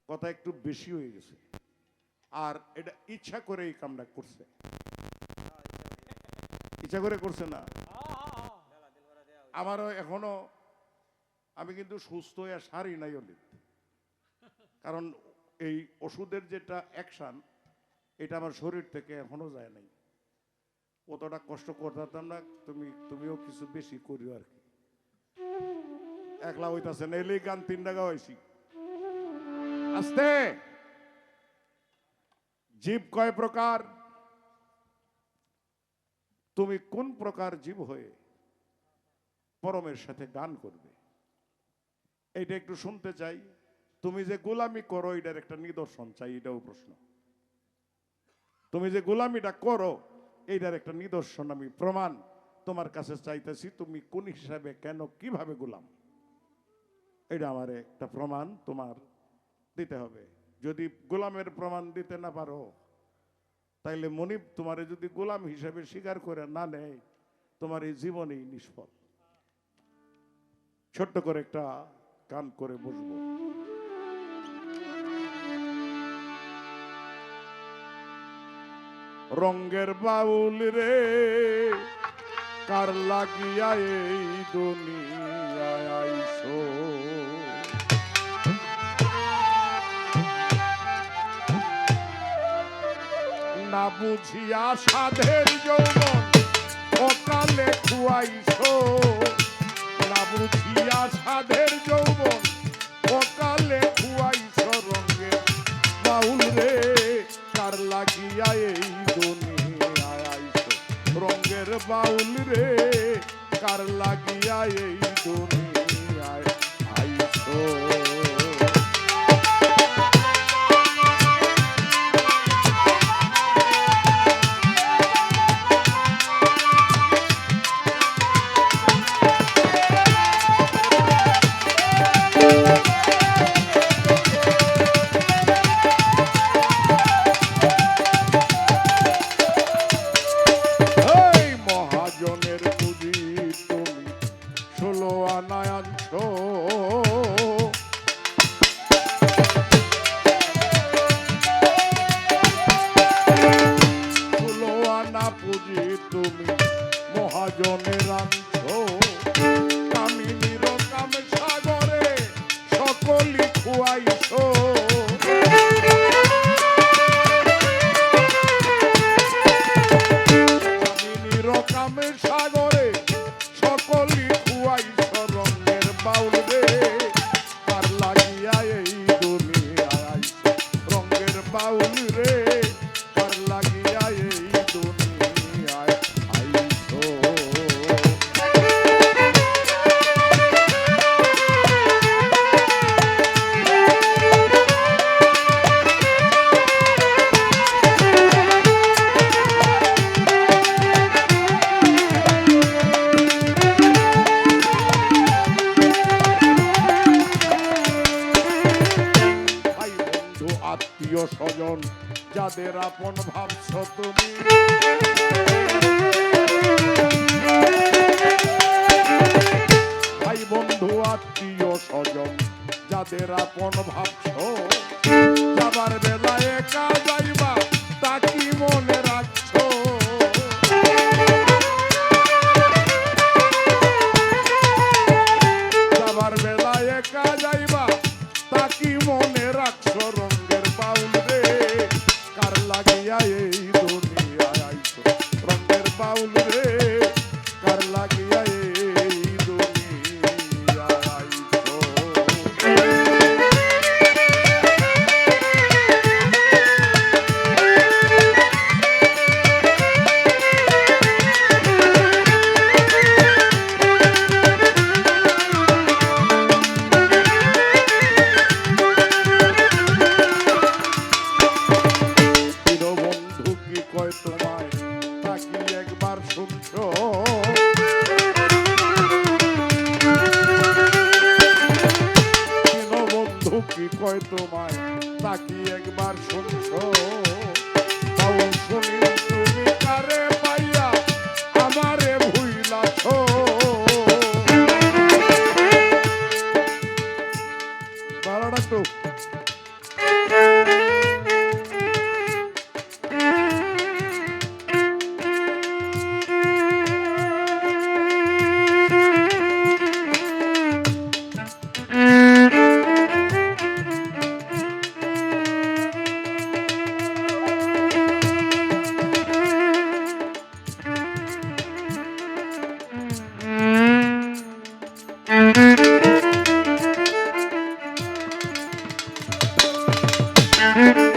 কথা একটু বেশি হয়ে গেছে, আর এটা ইচ্ছা করে এই কামটা করছে, ইচ্ছা করে করছে না। আমারও এখনো আমি কিন্তু সুস্থ হয়ে সারি নাই অলিত, কারণ এই ওষুধের যেটা অ্যাকশন এটা আমার শরীর থেকে এখনো যায় নাই। কতটা কষ্ট করতাম না, তুমিও কিছু বেশি করিও আর কি। একলা হইতাছে না, এলেই গান 3 টাকা হয়েছি। আস্তে, জীব কয় প্রকার, তুমি কোন প্রকার জীব হয়ে পরমের সাথে গান করবে, এইটা একটু শুনতে চাই। তুমি যে গোলামি করো এটার একটা নিদর্শন চাই, এটাও প্রশ্ন। তুমি যে গোলামিটা করো এইটার একটা নিদর্শন, আমি প্রমাণ তোমার কাছে চাইতেছি। তুমি কোন হিসাবে, কেন, কিভাবে গোলাম, এটা আমার একটা প্রমাণ তোমার দিতে হবে। যদি গোলামের প্রমাণ দিতে না পারো, তাইলে মনিব তোমারে যদি গোলাম হিসাবে স্বীকার করে না নেয়, তোমার এই জীবনেই নিষ্ফল। ছোট্ট করে একটা গান করে বসবো। রঙ্গের বাউল রে, কার লাগিয়া এই দুনিয়ায় আইছো, না বুঝিয়া সাধের যৌবন অকালে খুয়াইছো, না বুঝিয়া সাধের যৌবন অকালে খুয়াইছো। রঙ্গের বাউল রে, কার লাগিয়া এই দুনিয়ায় আইছো, রঙ্গের বাউল রে, কার লাগিয়া এই দুনিয়ায় আইছো। তুমি মহাজনের আনছো, কামিনীর কাম সাগরে সকলি খুয়াইছো। কামিনীর কামের সাগরে সকলি খুয়াইছো। রঙ্গের বাউল রে, কার লাগিয়া এই দুনিয়ায় আইছো, রঙ্গের বাউল রে, কার লাগিয়া এই দুনিয়ায় আইছো। আত্মীয় স্বজন যাদের আপন ভাবছ তুমি, ভাই বন্ধু আত্মীয় স্বজন যাদের আপন ভাবছ, যাবার বেলায় একা যাইবা তা কি মনে রাখছো। যাবার বেলায় একা যাইবা তা কি মনে রাখছো। রঙ্গের বাউল রে, কার লাগিয়া এই দুনিয়ায় আইছো, রঙ্গের বাউল রে, কার লাগিয়া এই দুনিয়ায় আইছো। কি কয় তোমায় তাকি একবার শুনছো। বাউল শুনি তুমি কারে পাইয়া আমারে ভুইলাছো। ভালো ডাকতো Thank you.